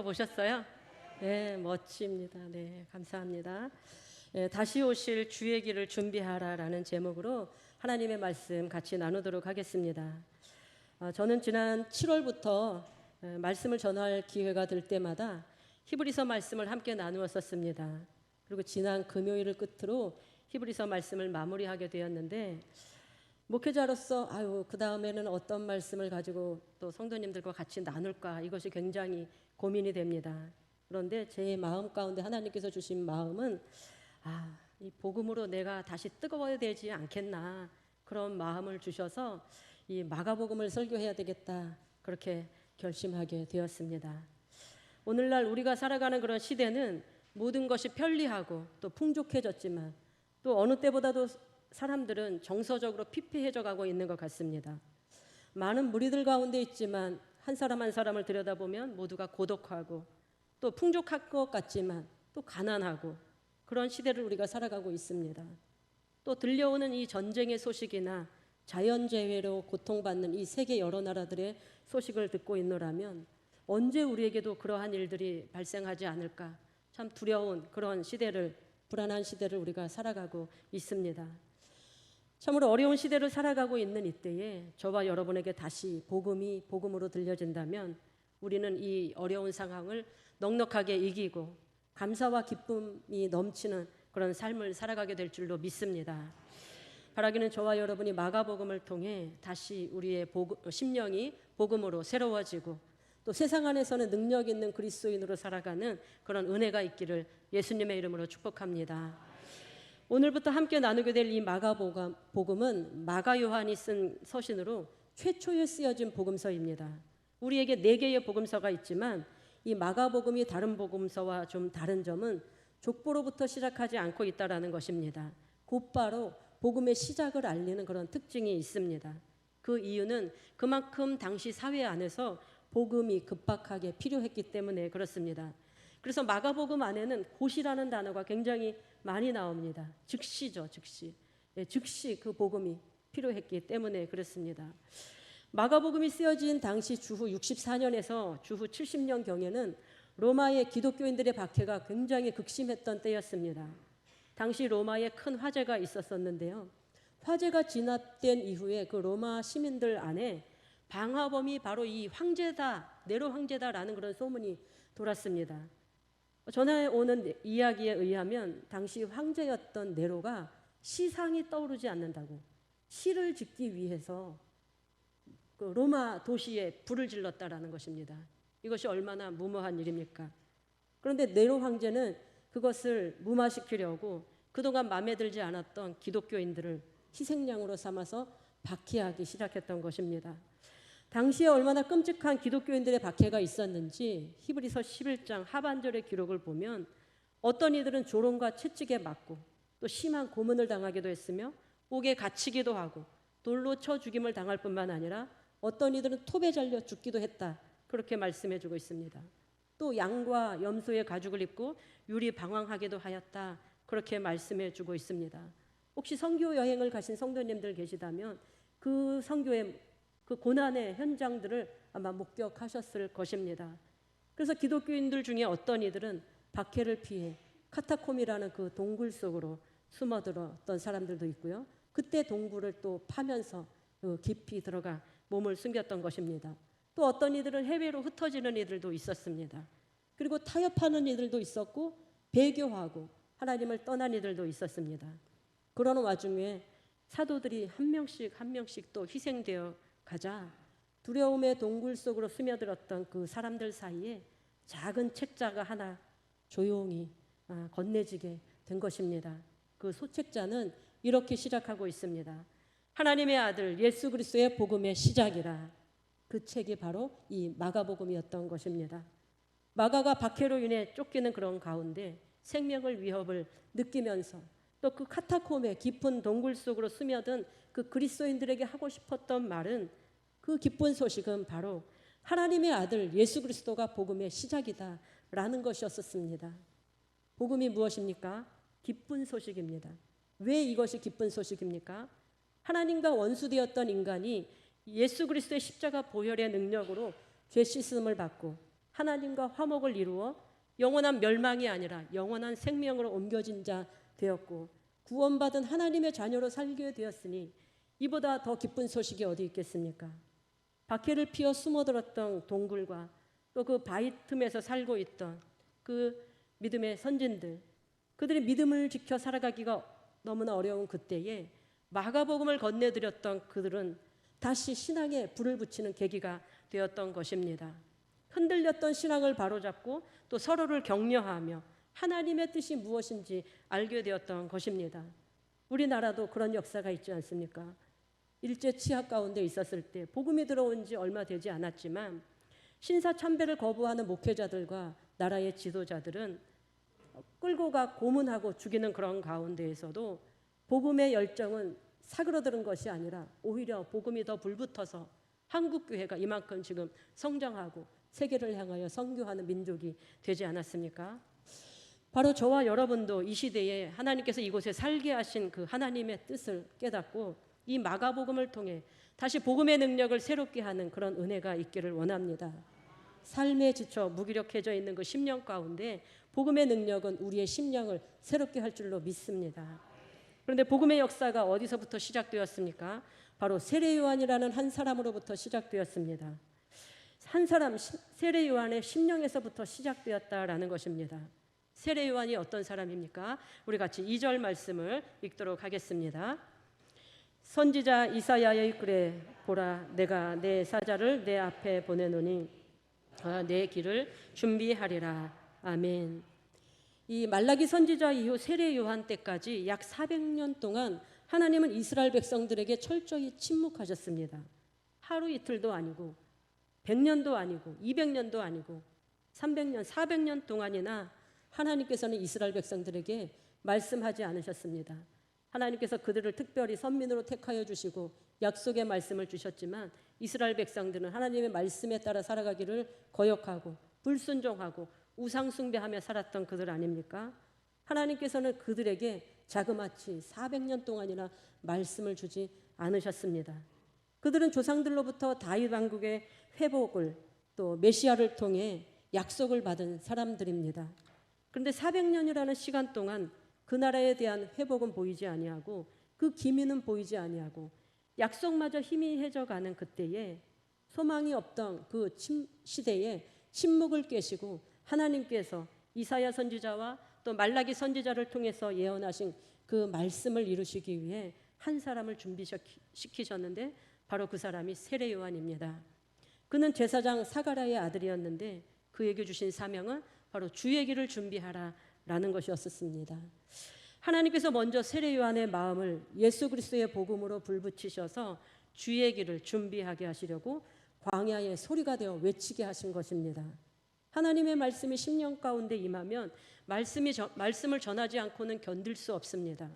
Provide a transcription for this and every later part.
읽어보셨어요? 네, 멋집니다. 네, 감사합니다. 다시 오실 주의 길을 준비하라라는 제목으로 하나님의 말씀 같이 나누도록 하겠습니다. 저는 지난 7월부터 말씀을 전할 기회가 될 때마다 히브리서 말씀을 함께 나누었었습니다. 그리고 지난 금요일을 끝으로 히브리서 말씀을 마무리하게 되었는데, 목회자로서 그 다음에는 어떤 말씀을 가지고 또 성도님들과 같이 나눌까, 이것이 굉장히 고민이 됩니다. 그런데 제 마음 가운데 하나님께서 주신 마음은 이 복음으로 내가 다시 뜨거워야 되지 않겠나, 그런 마음을 주셔서 이 마가복음을 설교해야 되겠다, 그렇게 결심하게 되었습니다. 오늘날 우리가 살아가는 그런 시대는 모든 것이 편리하고 또 풍족해졌지만, 또 어느 때보다도 사람들은 정서적으로 피폐해져 가고 있는 것 같습니다. 많은 무리들 가운데 있지만 한 사람 한 사람을 들여다보면 모두가 고독하고 또 풍족할 것 같지만 또 가난하고, 그런 시대를 우리가 살아가고 있습니다. 또 들려오는 이 전쟁의 소식이나 자연재해로 고통받는 이 세계 여러 나라들의 소식을 듣고 있노라면 언제 우리에게도 그러한 일들이 발생하지 않을까, 참 두려운 그런 시대를, 불안한 시대를 우리가 살아가고 있습니다. 참으로 어려운 시대를 살아가고 있는 이때에 저와 여러분에게 다시 복음이 복음으로 들려진다면 우리는 이 어려운 상황을 넉넉하게 이기고 감사와 기쁨이 넘치는 그런 삶을 살아가게 될 줄로 믿습니다. 바라기는 저와 여러분이 마가복음을 통해 다시 우리의 심령이 복음으로 새로워지고 또 세상 안에서는 능력 있는 그리스도인으로 살아가는 그런 은혜가 있기를 예수님의 이름으로 축복합니다. 오늘부터 함께 나누게 될 이 마가복음은 마가 요한이 쓴 서신으로 최초에 쓰여진 복음서입니다. 우리에게 4개의 복음서가 있지만 이 마가복음이 다른 복음서와 좀 다른 점은 족보로부터 시작하지 않고 있다는 것입니다. 곧바로 복음의 시작을 알리는 그런 특징이 있습니다. 그 이유는 그만큼 당시 사회 안에서 복음이 급박하게 필요했기 때문에 그렇습니다. 그래서 마가복음 안에는 곧이라는 단어가 굉장히 많이 나옵니다. 즉시죠, 즉시. 즉시 그 복음이 필요했기 때문에 그렇습니다. 마가복음이 쓰여진 당시 주후 64년에서 주후 70년경에는 로마의 기독교인들의 박해가 굉장히 극심했던 때였습니다. 당시 로마에 큰 화재가 있었었는데요. 화재가 진압된 이후에 그 로마 시민들 안에 방화범이 바로 이 황제다, 네로 황제다라는 그런 소문이 돌았습니다. 전해 오는 이야기에 의하면 당시 황제였던 네로가 시상이 떠오르지 않는다고 시를 짓기 위해서 그 로마 도시에 불을 질렀다라는 것입니다. 이것이 얼마나 무모한 일입니까? 그런데 네로 황제는 그것을 무마시키려고 그동안 마음에 들지 않았던 기독교인들을 희생양으로 삼아서 박해하기 시작했던 것입니다. 당시에 얼마나 끔찍한 기독교인들의 박해가 있었는지 히브리서 11장 하반절의 기록을 보면 어떤 이들은 조롱과 채찍에 맞고 또 심한 고문을 당하기도 했으며 옥에 갇히기도 하고 돌로 쳐 죽임을 당할 뿐만 아니라 어떤 이들은 톱에 잘려 죽기도 했다, 그렇게 말씀해주고 있습니다. 또 양과 염소의 가죽을 입고 유리 방황하기도 하였다, 그렇게 말씀해주고 있습니다. 혹시 선교 여행을 가신 성도님들 계시다면 그 선교의 그 고난의 현장들을 아마 목격하셨을 것입니다. 그래서 기독교인들 중에 어떤 이들은 박해를 피해 카타콤이라는 그 동굴 속으로 숨어들었던 사람들도 있고요. 그때 동굴을 또 파면서 깊이 들어가 몸을 숨겼던 것입니다. 또 어떤 이들은 해외로 흩어지는 이들도 있었습니다. 그리고 타협하는 이들도 있었고 배교하고 하나님을 떠난 이들도 있었습니다. 그러는 와중에 사도들이 한 명씩 한 명씩 또 희생되어 가자 두려움의 동굴 속으로 스며들었던 그 사람들 사이에 작은 책자가 하나 조용히 건네지게 된 것입니다. 그 소책자는 이렇게 시작하고 있습니다. 하나님의 아들 예수 그리스도의 복음의 시작이라. 그 책이 바로 이 마가복음이었던 것입니다. 마가가 박해로 인해 쫓기는 그런 가운데 생명을 위협을 느끼면서 또 그 카타콤의 깊은 동굴 속으로 스며든 그 그리스도인들에게 하고 싶었던 말은, 그 기쁜 소식은 바로 하나님의 아들 예수 그리스도가 복음의 시작이다라는 것이었습니다. 복음이 무엇입니까? 기쁜 소식입니다. 왜 이것이 기쁜 소식입니까? 하나님과 원수되었던 인간이 예수 그리스도의 십자가 보혈의 능력으로 죄 씻음을 받고 하나님과 화목을 이루어 영원한 멸망이 아니라 영원한 생명으로 옮겨진 자 되었고 구원받은 하나님의 자녀로 살게 되었으니 이보다 더 기쁜 소식이 어디 있겠습니까? 박해를 피워 숨어들었던 동굴과 또 그 바위 틈에서 살고 있던 그 믿음의 선진들, 그들의 믿음을 지켜 살아가기가 너무나 어려운 그때에 마가복음을 건네드렸던 그들은 다시 신앙에 불을 붙이는 계기가 되었던 것입니다. 흔들렸던 신앙을 바로잡고 또 서로를 격려하며 하나님의 뜻이 무엇인지 알게 되었던 것입니다. 우리나라도 그런 역사가 있지 않습니까? 일제 치하 가운데 있었을 때 복음이 들어온 지 얼마 되지 않았지만 신사참배를 거부하는 목회자들과 나라의 지도자들은 끌고 가 고문하고 죽이는 그런 가운데에서도 복음의 열정은 사그러드는 것이 아니라 오히려 복음이 더 불붙어서 한국교회가 이만큼 지금 성장하고 세계를 향하여 선교하는 민족이 되지 않았습니까? 바로 저와 여러분도 이 시대에 하나님께서 이곳에 살게 하신 그 하나님의 뜻을 깨닫고 이 마가복음을 통해 다시 복음의 능력을 새롭게 하는 그런 은혜가 있기를 원합니다. 삶에 지쳐 무기력해져 있는 그 심령 가운데 복음의 능력은 우리의 심령을 새롭게 할 줄로 믿습니다. 그런데 복음의 역사가 어디서부터 시작되었습니까? 바로 세례 요한이라는 한 사람으로부터 시작되었습니다. 한 사람 세례 요한의 심령에서부터 시작되었다라는 것입니다. 세례 요한이 어떤 사람입니까? 우리 같이 2절 말씀을 읽도록 하겠습니다. 선지자 이사야의 글에 보라 내가 내 사자를 내 앞에 보내노니 내 길을 준비하리라. 아멘. 이 말라기 선지자 이후 세례 요한 때까지 약 400년 동안 하나님은 이스라엘 백성들에게 철저히 침묵하셨습니다. 하루 이틀도 아니고 100년도 아니고 200년도 아니고 300년, 400년 동안이나 하나님께서는 이스라엘 백성들에게 말씀하지 않으셨습니다. 하나님께서 그들을 특별히 선민으로 택하여 주시고 약속의 말씀을 주셨지만 이스라엘 백성들은 하나님의 말씀에 따라 살아가기를 거역하고 불순종하고 우상 숭배하며 살았던 그들 아닙니까? 하나님께서는 그들에게 자그마치 400년 동안이나 말씀을 주지 않으셨습니다. 그들은 조상들로부터 다윗 왕국의 회복을 또 메시아를 통해 약속을 받은 사람들입니다. 그런데 400년이라는 시간 동안 그 나라에 대한 회복은 보이지 아니하고 그 기미는 보이지 아니하고 약속마저 희미해져가는 그때에 소망이 없던 그 시대에 침묵을 깨시고 하나님께서 이사야 선지자와 또 말라기 선지자를 통해서 예언하신 그 말씀을 이루시기 위해 한 사람을 준비시키셨는데 바로 그 사람이 세례 요한입니다. 그는 제사장 사가랴의 아들이었는데 그에게 주신 사명은 바로 주의 길을 준비하라라는 것이었습니다. 하나님께서 먼저 세례 요한의 마음을 예수 그리스도의 복음으로 불붙이셔서 주의 길을 준비하게 하시려고 광야의 소리가 되어 외치게 하신 것입니다. 하나님의 말씀이 심령 가운데 임하면 말씀을 전하지 않고는 견딜 수 없습니다.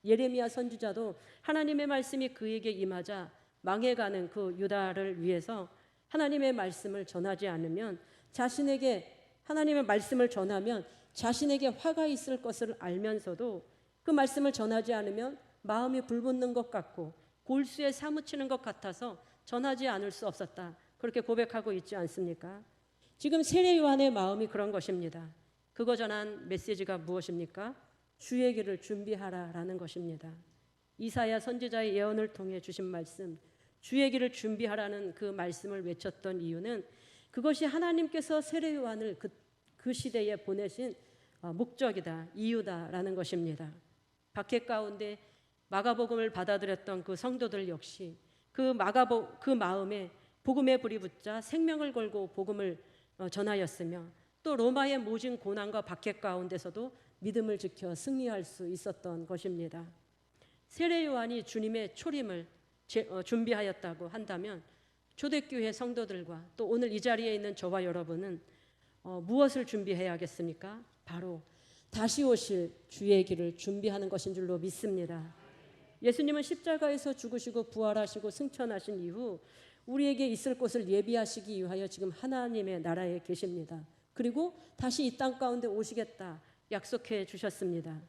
예레미야 선지자도 하나님의 말씀이 그에게 임하자 망해가는 그 유다를 위해서 하나님의 말씀을 전하지 않으면 하나님의 말씀을 전하면 자신에게 화가 있을 것을 알면서도 그 말씀을 전하지 않으면 마음이 불붙는 것 같고 골수에 사무치는 것 같아서 전하지 않을 수 없었다. 그렇게 고백하고 있지 않습니까? 지금 세례 요한의 마음이 그런 것입니다. 그거 전한 메시지가 무엇입니까? 주의 길을 준비하라라는 것입니다. 이사야 선지자의 예언을 통해 주신 말씀, 주의 길을 준비하라는 그 말씀을 외쳤던 이유는 그것이 하나님께서 세례 요한을 그 시대에 보내신 목적이다, 이유다라는 것입니다. 박해 가운데 마가복음을 받아들였던 그 성도들 역시 그 마음에 복음의 불이 붙자 생명을 걸고 복음을 전하였으며 또 로마의 모진 고난과 박해 가운데서도 믿음을 지켜 승리할 수 있었던 것입니다. 세례 요한이 주님의 초림을 준비하였다고 한다면 초대교회 성도들과 또 오늘 이 자리에 있는 저와 여러분은 무엇을 준비해야겠습니까? 바로 다시 오실 주의 길을 준비하는 것인 줄로 믿습니다. 예수님은 십자가에서 죽으시고 부활하시고 승천하신 이후 우리에게 있을 곳을 예비하시기 위하여 지금 하나님의 나라에 계십니다. 그리고 다시 이 땅 가운데 오시겠다 약속해 주셨습니다.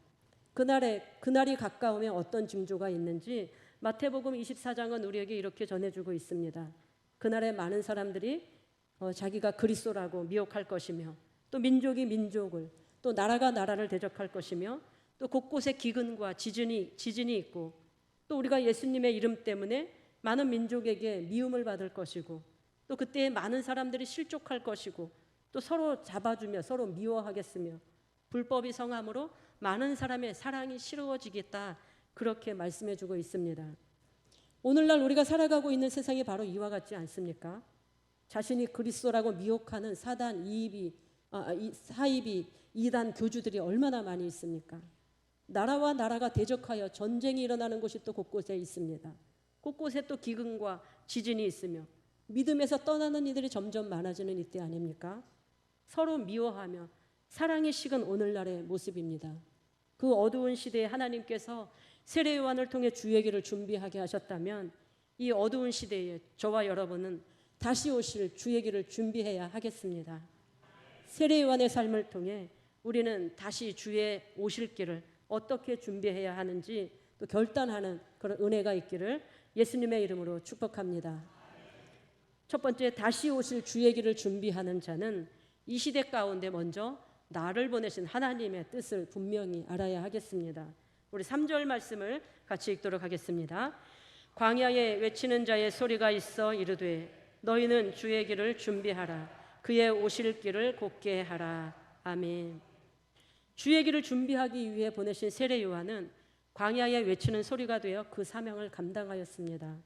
그날이 가까우면 어떤 징조가 있는지 마태복음 24장은 우리에게 이렇게 전해주고 있습니다. 그날에 많은 사람들이 자기가 그리스도라고 미혹할 것이며, 또 민족이 민족을, 또 나라가 나라를 대적할 것이며, 또 곳곳에 기근과 지진이 있고, 또 우리가 예수님의 이름 때문에 많은 민족에게 미움을 받을 것이고, 또 그때 많은 사람들이 실족할 것이고, 또 서로 잡아주며 서로 미워하겠으며, 불법이 성함으로 많은 사람의 사랑이 싫어지겠다, 그렇게 말씀해주고 있습니다. 오늘날 우리가 살아가고 있는 세상이 바로 이와 같지 않습니까? 자신이 그리스도라고 미혹하는 사이비 이단 교주들이 얼마나 많이 있습니까? 나라와 나라가 대적하여 전쟁이 일어나는 곳이 또 곳곳에 있습니다. 곳곳에 또 기근과 지진이 있으며 믿음에서 떠나는 이들이 점점 많아지는 이때 아닙니까? 서로 미워하며 사랑이 식은 오늘날의 모습입니다. 그 어두운 시대에 하나님께서 세례 요한을 통해 주의 길을 준비하게 하셨다면, 이 어두운 시대에 저와 여러분은 다시 오실 주의 길을 준비해야 하겠습니다. 세례 요한의 삶을 통해 우리는 다시 주의 오실 길을 어떻게 준비해야 하는지 또 결단하는 그런 은혜가 있기를 예수님의 이름으로 축복합니다. 첫 번째, 다시 오실 주의 길을 준비하는 자는 이 시대 가운데 먼저 나를 보내신 하나님의 뜻을 분명히 알아야 하겠습니다. 우리 3절 말씀을 같이 읽도록 하겠습니다. 광야에 외치는 자의 소리가 있어 이르되 너희는 주의 길을 준비하라. 그의 오실 길을 곧게 하라. 아멘. 주의 길을 준비하기 위해 보내신 세례 요한은 광야에 외치는 소리가 되어 그 사명을 감당하였습니다.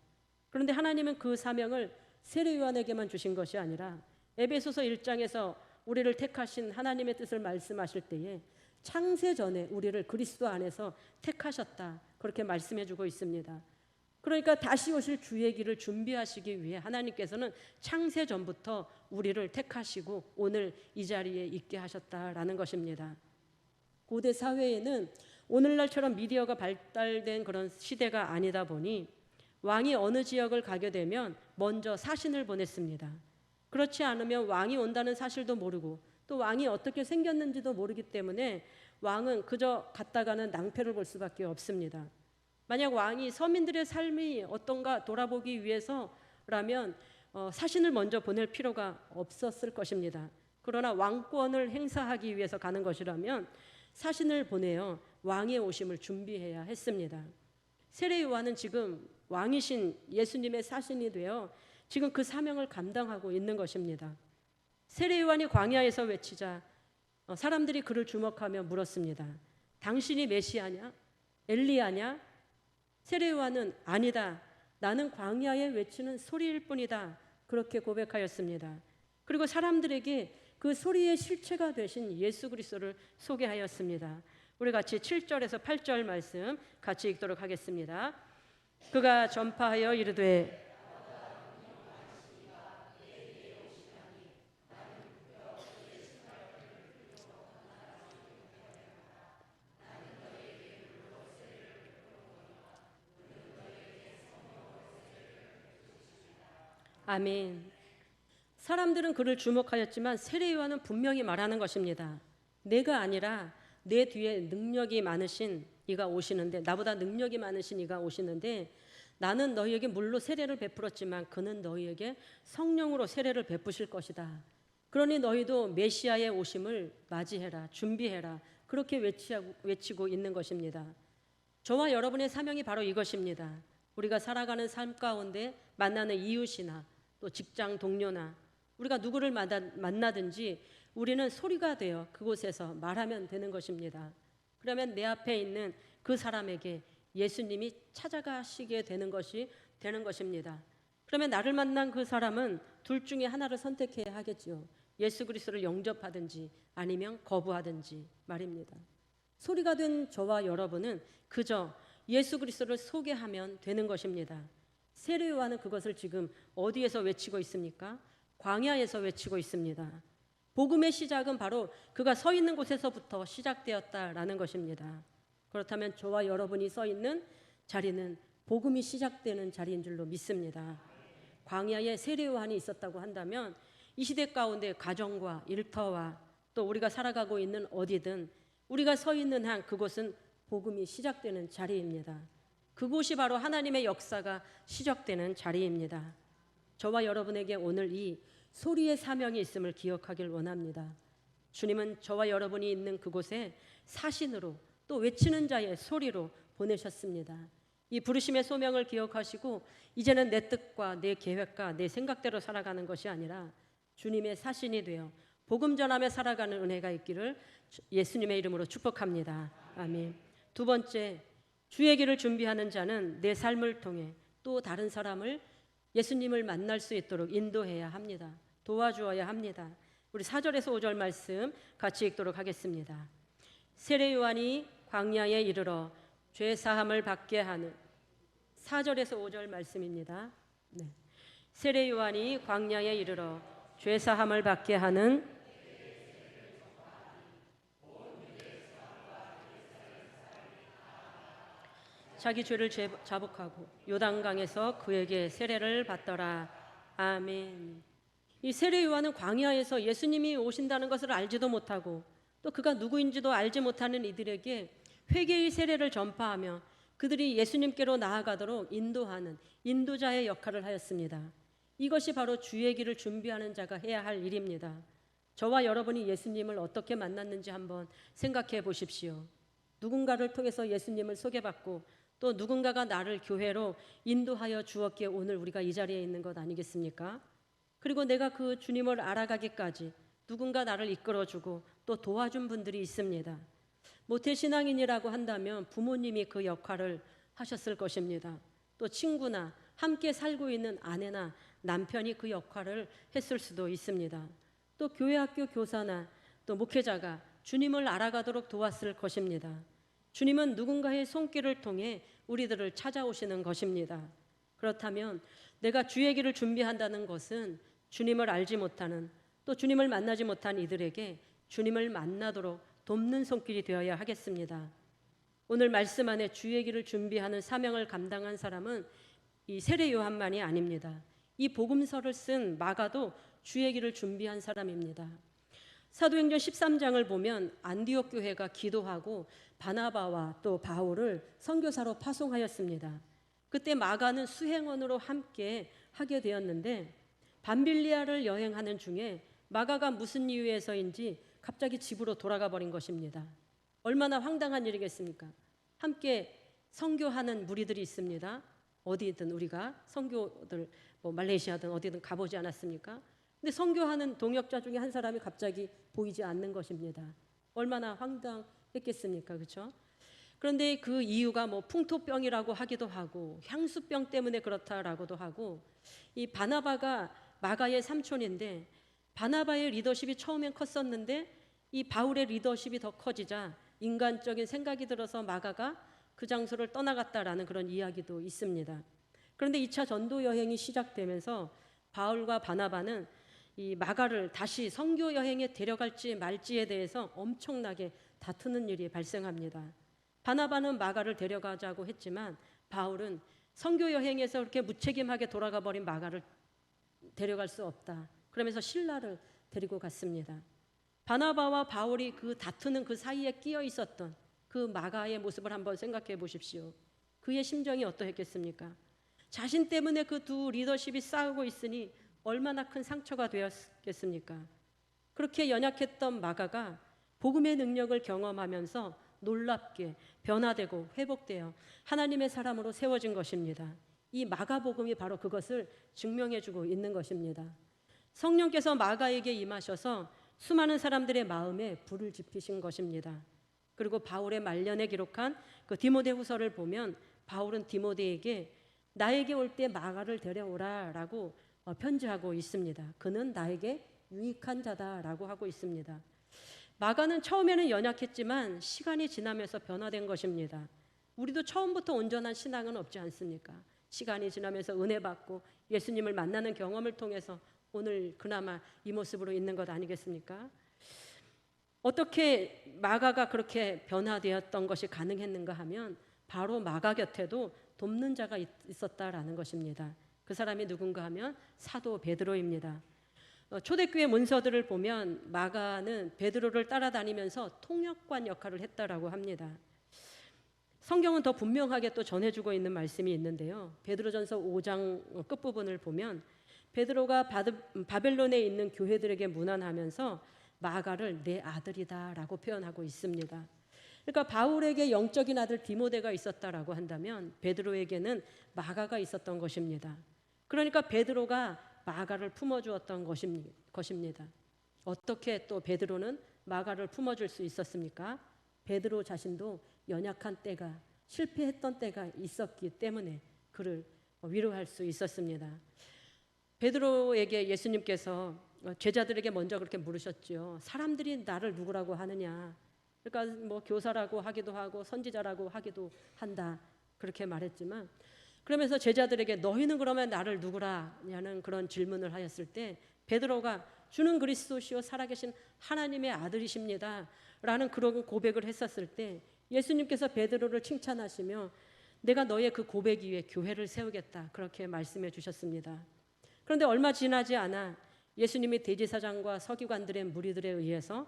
그런데 하나님은 그 사명을 세례 요한에게만 주신 것이 아니라 에베소서 1장에서 우리를 택하신 하나님의 뜻을 말씀하실 때에 창세 전에 우리를 그리스도 안에서 택하셨다, 그렇게 말씀해 주고 있습니다. 그러니까 다시 오실 주의 길을 준비하시기 위해 하나님께서는 창세 전부터 우리를 택하시고 오늘 이 자리에 있게 하셨다라는 것입니다. 고대 사회에는 오늘날처럼 미디어가 발달된 그런 시대가 아니다 보니 왕이 어느 지역을 가게 되면 먼저 사신을 보냈습니다. 그렇지 않으면 왕이 온다는 사실도 모르고 또 왕이 어떻게 생겼는지도 모르기 때문에 왕은 그저 갔다가는 낭패를 볼 수밖에 없습니다. 만약 왕이 서민들의 삶이 어떤가 돌아보기 위해서라면 사신을 먼저 보낼 필요가 없었을 것입니다. 그러나 왕권을 행사하기 위해서 가는 것이라면 사신을 보내어 왕의 오심을 준비해야 했습니다. 세례 요한은 지금 왕이신 예수님의 사신이 되어 지금 그 사명을 감당하고 있는 것입니다. 세례 요한이 광야에서 외치자 사람들이 그를 주목하며 물었습니다. 당신이 메시아냐? 엘리야냐? 세례 요한은 아니다. 나는 광야에 외치는 소리일 뿐이다. 그렇게 고백하였습니다. 그리고 사람들에게 그 소리의 실체가 되신 예수 그리스도를 소개하였습니다. 우리 같이 7절에서 8절 말씀 같이 읽도록 하겠습니다. 그가 전파하여 이르되 아멘. 사람들은 그를 주목하였지만 세례 요한은 분명히 말하는 것입니다. 내가 아니라 내 뒤에 능력이 많으신 이가 오시는데, 나보다 능력이 많으신 이가 오시는데 나는 너희에게 물로 세례를 베풀었지만 그는 너희에게 성령으로 세례를 베푸실 것이다. 그러니 너희도 메시아의 오심을 맞이해라, 준비해라, 그렇게 외치고 있는 것입니다. 저와 여러분의 사명이 바로 이것입니다. 우리가 살아가는 삶 가운데 만나는 이웃이나 또 직장 동료나 우리가 누구를 만나든지 우리는 소리가 되어 그곳에서 말하면 되는 것입니다. 그러면 내 앞에 있는 그 사람에게 예수님이 찾아가시게 되는 것입니다. 그러면 나를 만난 그 사람은 둘 중에 하나를 선택해야 하겠죠. 예수 그리스도를 영접하든지 아니면 거부하든지 말입니다. 소리가 된 저와 여러분은 그저 예수 그리스도를 소개하면 되는 것입니다. 세례 요한은 그것을 지금 어디에서 외치고 있습니까? 광야에서 외치고 있습니다. 복음의 시작은 바로 그가 서 있는 곳에서부터 시작되었다라는 것입니다. 그렇다면 저와 여러분이 서 있는 자리는 복음이 시작되는 자리인 줄로 믿습니다. 광야에 세례 요한이 있었다고 한다면 이 시대 가운데 가정과 일터와 또 우리가 살아가고 있는 어디든 우리가 서 있는 한 그곳은 복음이 시작되는 자리입니다. 그곳이 바로 하나님의 역사가 시작되는 자리입니다. 저와 여러분에게 오늘 이 소리의 사명이 있음을 기억하길 원합니다. 주님은 저와 여러분이 있는 그곳에 사신으로 또 외치는 자의 소리로 보내셨습니다. 이 부르심의 소명을 기억하시고 이제는 내 뜻과 내 계획과 내 생각대로 살아가는 것이 아니라 주님의 사신이 되어 복음 전하며 살아가는 은혜가 있기를 예수님의 이름으로 축복합니다. 아멘. 두 번째, 주의 길을 준비하는 자는 내 삶을 통해 또 다른 사람을 예수님을 만날 수 있도록 인도해야 합니다. 도와주어야 합니다. 우리 4절에서 5절 말씀 같이 읽도록 하겠습니다. 세례 요한이 광야에 이르러 죄 사함을 받게 하는 4절에서 5절 말씀입니다. 네. 세례 요한이 광야에 이르러 죄 사함을 받게 하는 자기 죄를 자복하고 요단강에서 그에게 세례를 받더라. 아멘. 이 세례 요한은 광야에서 예수님이 오신다는 것을 알지도 못하고 또 그가 누구인지도 알지 못하는 이들에게 회개의 세례를 전파하며 그들이 예수님께로 나아가도록 인도하는 인도자의 역할을 하였습니다. 이것이 바로 주의 길을 준비하는 자가 해야 할 일입니다. 저와 여러분이 예수님을 어떻게 만났는지 한번 생각해 보십시오. 누군가를 통해서 예수님을 소개받고 또 누군가가 나를 교회로 인도하여 주었기에 오늘 우리가 이 자리에 있는 것 아니겠습니까? 그리고 내가 그 주님을 알아가기까지 누군가 나를 이끌어주고 또 도와준 분들이 있습니다. 모태신앙인이라고 한다면 부모님이 그 역할을 하셨을 것입니다. 또 친구나 함께 살고 있는 아내나 남편이 그 역할을 했을 수도 있습니다. 또 교회 학교 교사나 또 목회자가 주님을 알아가도록 도왔을 것입니다. 주님은 누군가의 손길을 통해 우리들을 찾아오시는 것입니다. 그렇다면 내가 주의 길을 준비한다는 것은 주님을 알지 못하는 또 주님을 만나지 못한 이들에게 주님을 만나도록 돕는 손길이 되어야 하겠습니다. 오늘 말씀 안에 주의 길을 준비하는 사명을 감당한 사람은 이 세례 요한만이 아닙니다. 이 복음서를 쓴 마가도 주의 길을 준비한 사람입니다. 사도행전 13장을 보면 안디옥 교회가 기도하고 바나바와 또 바울을 선교사로 파송하였습니다. 그때 마가는 수행원으로 함께 하게 되었는데 밤빌리아를 여행하는 중에 마가가 무슨 이유에서인지 갑자기 집으로 돌아가 버린 것입니다. 얼마나 황당한 일이겠습니까? 함께 선교하는 무리들이 있습니다. 어디든 우리가 선교들 말레이시아든 어디든 가보지 않았습니까? 근데 선교하는 동역자 중에 한 사람이 갑자기 보이지 않는 것입니다. 얼마나 황당했겠습니까? 그렇죠? 그런데 그 이유가 풍토병이라고 하기도 하고 향수병 때문에 그렇다라고도 하고 이 바나바가 마가의 삼촌인데 바나바의 리더십이 처음엔 컸었는데 이 바울의 리더십이 더 커지자 인간적인 생각이 들어서 마가가 그 장소를 떠나갔다라는 그런 이야기도 있습니다. 그런데 2차 전도 여행이 시작되면서 바울과 바나바는 이 마가를 다시 선교 여행에 데려갈지 말지에 대해서 엄청나게 다투는 일이 발생합니다. 바나바는 마가를 데려가자고 했지만 바울은 선교 여행에서 그렇게 무책임하게 돌아가 버린 마가를 데려갈 수 없다. 그러면서 실라를 데리고 갔습니다. 바나바와 바울이 그 다투는 그 사이에 끼어 있었던 그 마가의 모습을 한번 생각해 보십시오. 그의 심정이 어떠했겠습니까? 자신 때문에 그 두 리더십이 싸우고 있으니 얼마나 큰 상처가 되었겠습니까? 그렇게 연약했던 마가가 복음의 능력을 경험하면서 놀랍게 변화되고 회복되어 하나님의 사람으로 세워진 것입니다. 이 마가복음이 바로 그것을 증명해주고 있는 것입니다. 성령께서 마가에게 임하셔서 수많은 사람들의 마음에 불을 지피신 것입니다. 그리고 바울의 말년에 기록한 그 디모데후서를 보면 바울은 디모데에게 나에게 올 때 마가를 데려오라라고 편지하고 있습니다. 그는 나에게 유익한 자다라고 하고 있습니다. 마가는 처음에는 연약했지만 시간이 지나면서 변화된 것입니다. 우리도 처음부터 온전한 신앙은 없지 않습니까? 시간이 지나면서 은혜 받고 예수님을 만나는 경험을 통해서 오늘 그나마 이 모습으로 있는 것 아니겠습니까? 어떻게 마가가 그렇게 변화되었던 것이 가능했는가 하면 바로 마가 곁에도 돕는 자가 있었다라는 것입니다. 그 사람이 누군가 하면 사도 베드로입니다. 초대교회 문서들을 보면 마가는 베드로를 따라다니면서 통역관 역할을 했다라고 합니다. 성경은 더 분명하게 또 전해주고 있는 말씀이 있는데요. 베드로전서 5장 끝부분을 보면 베드로가 바벨론에 있는 교회들에게 문안하면서 마가를 내 아들이다라고 표현하고 있습니다. 그러니까 바울에게 영적인 아들 디모데가 있었다라고 한다면 베드로에게는 마가가 있었던 것입니다. 그러니까 베드로가 마가를 품어주었던 것입니다. 어떻게 또 베드로는 마가를 품어줄 수 있었습니까? 베드로 자신도 연약한 때가, 실패했던 때가 있었기 때문에 그를 위로할 수 있었습니다. 베드로에게 예수님께서 제자들에게 먼저 그렇게 물으셨죠. 사람들이 나를 누구라고 하느냐? 그러니까 뭐 교사라고 하기도 하고 선지자라고 하기도 한다, 그렇게 말했지만, 그러면서 제자들에게 너희는 그러면 나를 누구라냐는 그런 질문을 하였을 때 베드로가 주는 그리스도시요 살아계신 하나님의 아들이십니다 라는 그런 고백을 했었을 때 예수님께서 베드로를 칭찬하시며 내가 너의 그 고백 위에 교회를 세우겠다, 그렇게 말씀해 주셨습니다. 그런데 얼마 지나지 않아 예수님이 대제사장과 서기관들의 무리들에 의해서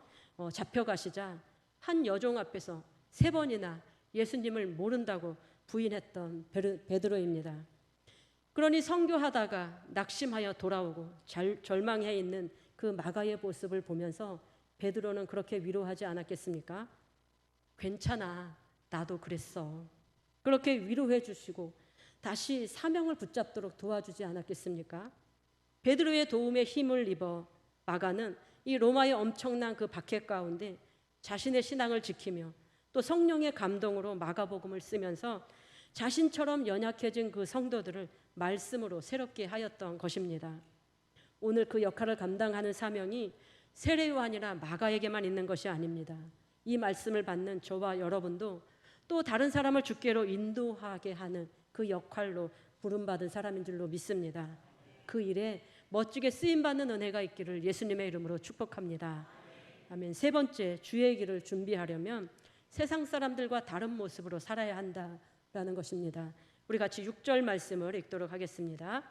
잡혀가시자 한 여종 앞에서 3번이나 예수님을 모른다고 부인했던 베드로입니다. 그러니 선교하다가 낙심하여 돌아오고 절망해 있는 그 마가의 모습을 보면서 베드로는 그렇게 위로하지 않았겠습니까? 괜찮아, 나도 그랬어. 그렇게 위로해 주시고 다시 사명을 붙잡도록 도와주지 않았겠습니까? 베드로의 도움에 힘을 입어 마가는 이 로마의 엄청난 그 박해 가운데 자신의 신앙을 지키며 또 성령의 감동으로 마가복음을 쓰면서 자신처럼 연약해진 그 성도들을 말씀으로 새롭게 하였던 것입니다. 오늘 그 역할을 감당하는 사명이 세례 요한이나 마가에게만 있는 것이 아닙니다. 이 말씀을 받는 저와 여러분도 또 다른 사람을 주께로 인도하게 하는 그 역할로 부름받은 사람인 줄로 믿습니다. 그 일에 멋지게 쓰임받는 은혜가 있기를 예수님의 이름으로 축복합니다. 아멘. 3번째, 주의 길을 준비하려면 세상 사람들과 다른 모습으로 살아야 한다라는 것입니다. 우리 같이 6절 말씀을 읽도록 하겠습니다.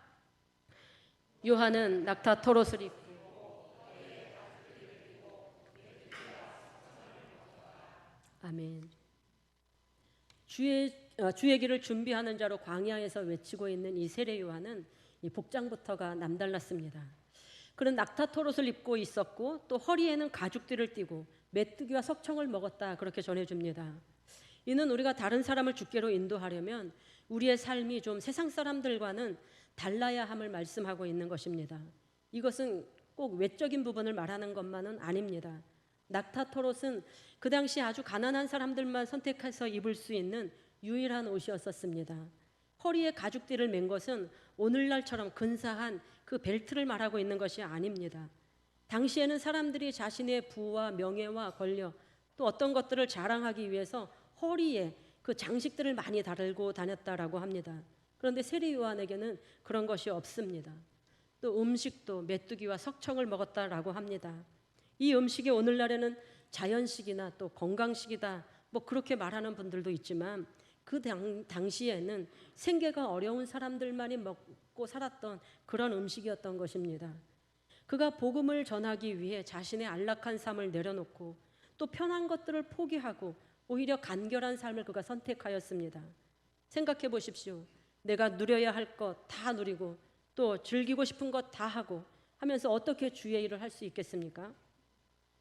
요한은 낙타 토롯을 입고 아멘. 주의 길을 준비하는 자로 광야에서 외치고 있는 이 세례 요한은 이 복장부터가 남달랐습니다. 그는 낙타 토롯을 입고 있었고 또 허리에는 가죽띠를 띠고 메뚜기와 석청을 먹었다, 그렇게 전해줍니다. 이는 우리가 다른 사람을 주께로 인도하려면 우리의 삶이 좀 세상 사람들과는 달라야 함을 말씀하고 있는 것입니다. 이것은 꼭 외적인 부분을 말하는 것만은 아닙니다. 낙타 토롯은 그 당시 아주 가난한 사람들만 선택해서 입을 수 있는 유일한 옷이었습니다. 허리에 가죽띠를 맨 것은 오늘날처럼 근사한 그 벨트를 말하고 있는 것이 아닙니다. 당시에는 사람들이 자신의 부와 명예와 권력 또 어떤 것들을 자랑하기 위해서 허리에 그 장식들을 많이 달고 다녔다라고 합니다. 그런데 세례 요한에게는 그런 것이 없습니다. 또 음식도 메뚜기와 석청을 먹었다라고 합니다. 이 음식이 오늘날에는 자연식이나 또 건강식이다, 뭐 그렇게 말하는 분들도 있지만 그 당시에는 생계가 어려운 사람들만이 먹고 살았던 그런 음식이었던 것입니다. 그가 복음을 전하기 위해 자신의 안락한 삶을 내려놓고 또 편한 것들을 포기하고 오히려 간결한 삶을 그가 선택하였습니다. 생각해 보십시오. 내가 누려야 할 것 다 누리고 또 즐기고 싶은 것 다 하고 하면서 어떻게 주의 일을 할 수 있겠습니까?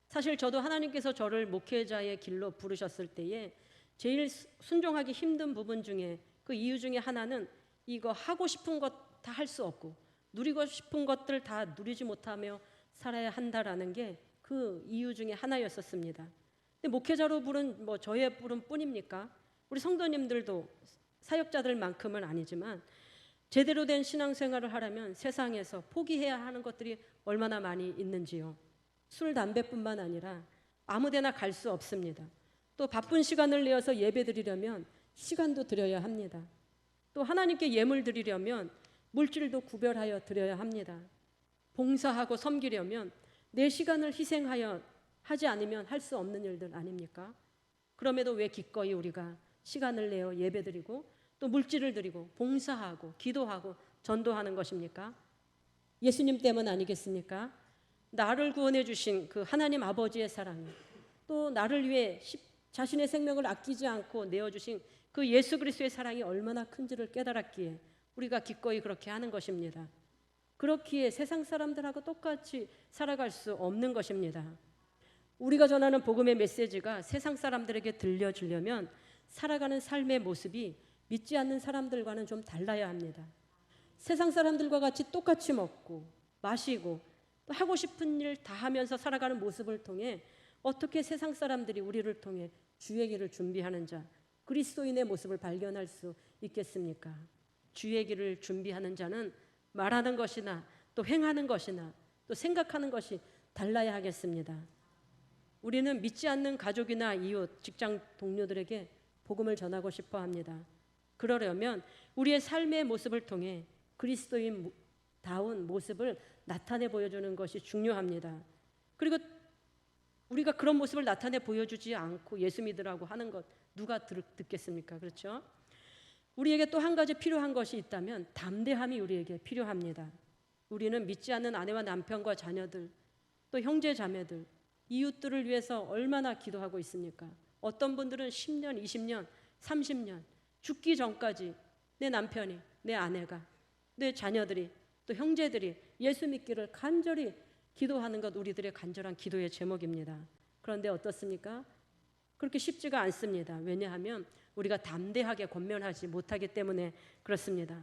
사실 저도 하나님께서 저를 목회자의 길로 부르셨을 때에 제일 순종하기 힘든 부분 중에 그 이유 중에 하나는 이거 하고 싶은 것 다 할 수 없고 누리고 싶은 것들 다 누리지 못하며 살아야 한다라는 게 그 이유 중에 하나였었습니다. 근데 목회자로 부른 저의 부름 뿐입니까? 우리 성도님들도 사역자들만큼은 아니지만 제대로 된 신앙생활을 하려면 세상에서 포기해야 하는 것들이 얼마나 많이 있는지요. 술, 담배뿐만 아니라 아무데나 갈 수 없습니다. 또 바쁜 시간을 내어서 예배 드리려면 시간도 드려야 합니다. 또 하나님께 예물 드리려면 물질도 구별하여 드려야 합니다. 봉사하고 섬기려면 내 시간을 희생하여 하지 않으면 할 수 없는 일들 아닙니까? 그럼에도 왜 기꺼이 우리가 시간을 내어 예배 드리고 또 물질을 드리고 봉사하고 기도하고 전도하는 것입니까? 예수님 때문 아니겠습니까? 나를 구원해 주신 그 하나님 아버지의 사랑이 또 나를 위해 자신의 생명을 아끼지 않고 내어주신 그 예수 그리스도의 사랑이 얼마나 큰지를 깨달았기에 우리가 기꺼이 그렇게 하는 것입니다. 그렇기에 세상 사람들하고 똑같이 살아갈 수 없는 것입니다. 우리가 전하는 복음의 메시지가 세상 사람들에게 들려주려면 살아가는 삶의 모습이 믿지 않는 사람들과는 좀 달라야 합니다. 세상 사람들과 같이 똑같이 먹고 마시고 또 하고 싶은 일 다 하면서 살아가는 모습을 통해 어떻게 세상 사람들이 우리를 통해 주의 길을 준비하는 자, 그리스도인의 모습을 발견할 수 있겠습니까? 주의 길을 준비하는 자는 말하는 것이나 또 행하는 것이나 또 생각하는 것이 달라야 하겠습니다. 우리는 믿지 않는 가족이나 이웃, 직장 동료들에게 복음을 전하고 싶어 합니다. 그러려면 우리의 삶의 모습을 통해 그리스도인다운 모습을 나타내 보여주는 것이 중요합니다. 그리고 우리가 그런 모습을 나타내 보여주지 않고 예수 믿으라고 하는 것 누가 듣겠습니까? 그렇죠? 우리에게 또 한 가지 필요한 것이 있다면 담대함이 우리에게 필요합니다. 우리는 믿지 않는 아내와 남편과 자녀들, 또 형제 자매들, 이웃들을 위해서 얼마나 기도하고 있습니까? 어떤 분들은 10년, 20년, 30년 죽기 전까지 내 남편이, 내 아내가, 내 자녀들이, 또 형제들이 예수 믿기를 간절히 기도하는 것 우리들의 간절한 기도의 제목입니다. 그런데 어떻습니까? 그렇게 쉽지가 않습니다. 왜냐하면 우리가 담대하게 권면하지 못하기 때문에 그렇습니다.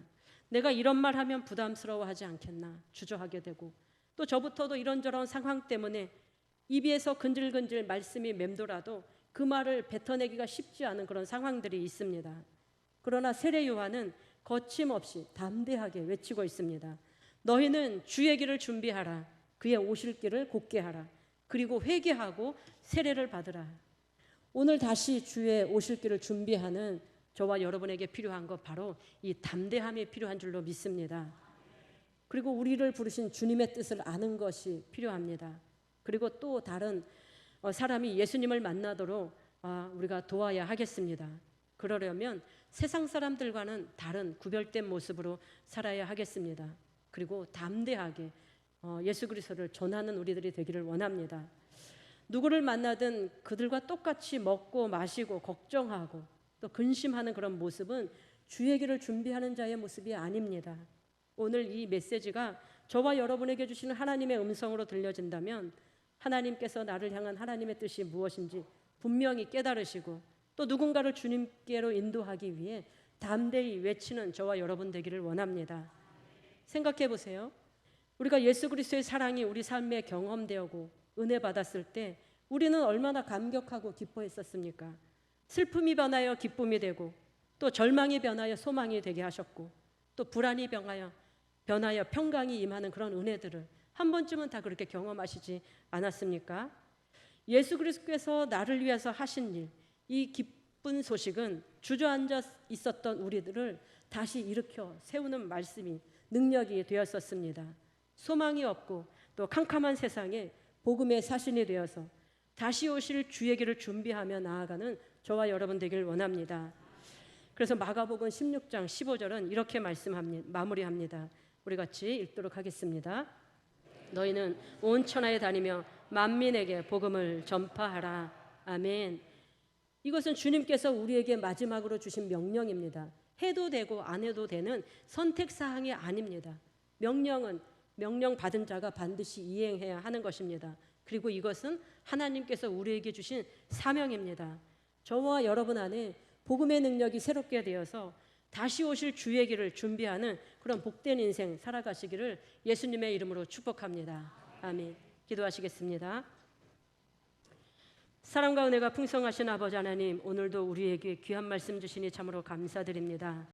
내가 이런 말 하면 부담스러워하지 않겠나 주저하게 되고 또 저부터도 이런저런 상황 때문에 입에서 근질근질 말씀이 맴돌아도 그 말을 뱉어내기가 쉽지 않은 그런 상황들이 있습니다. 그러나 세례 요한은 거침없이 담대하게 외치고 있습니다. 너희는 주의 길을 준비하라. 그의 오실 길을 곧게 하라. 그리고 회개하고 세례를 받으라. 오늘 다시 주의 오실 길을 준비하는 저와 여러분에게 필요한 것 바로 이 담대함이 필요한 줄로 믿습니다. 그리고 우리를 부르신 주님의 뜻을 아는 것이 필요합니다. 그리고 또 다른 사람이 예수님을 만나도록 우리가 도와야 하겠습니다. 그러려면 세상 사람들과는 다른 구별된 모습으로 살아야 하겠습니다. 그리고 담대하게 예수 그리스도를 전하는 우리들이 되기를 원합니다. 누구를 만나든 그들과 똑같이 먹고 마시고 걱정하고 또 근심하는 그런 모습은 주의 길을 준비하는 자의 모습이 아닙니다. 오늘 이 메시지가 저와 여러분에게 주시는 하나님의 음성으로 들려진다면 하나님께서 나를 향한 하나님의 뜻이 무엇인지 분명히 깨달으시고 또 누군가를 주님께로 인도하기 위해 담대히 외치는 저와 여러분 되기를 원합니다. 생각해 보세요. 우리가 예수 그리스도의 사랑이 우리 삶에 경험되고 은혜 받았을 때 우리는 얼마나 감격하고 기뻐했었습니까? 슬픔이 변하여 기쁨이 되고 또 절망이 변하여 소망이 되게 하셨고 또 불안이 변하여 평강이 임하는 그런 은혜들을 한 번쯤은 다 그렇게 경험하시지 않았습니까? 예수 그리스도께서 나를 위해서 하신 일, 이 기쁜 소식은 주저앉아 있었던 우리들을 다시 일으켜 세우는 말씀이 능력이 되었었습니다. 소망이 없고 또 캄캄한 세상에 복음의 사신이 되어서 다시 오실 주의 길을 준비하며 나아가는 저와 여러분 되길 원합니다. 그래서 마가복음 16장 15절은 이렇게 마무리합니다. 우리 같이 읽도록 하겠습니다. 너희는 온 천하에 다니며 만민에게 복음을 전파하라. 아멘. 이것은 주님께서 우리에게 마지막으로 주신 명령입니다. 해도 되고 안 해도 되는 선택사항이 아닙니다. 명령 받은 자가 반드시 이행해야 하는 것입니다. 그리고 이것은 하나님께서 우리에게 주신 사명입니다. 저와 여러분 안에 복음의 능력이 새롭게 되어서 다시 오실 주의 길을 준비하는 그런 복된 인생 살아가시기를 예수님의 이름으로 축복합니다. 아멘. 기도하시겠습니다. 사랑과 은혜가 풍성하신 아버지 하나님, 오늘도 우리에게 귀한 말씀 주시니 참으로 감사드립니다.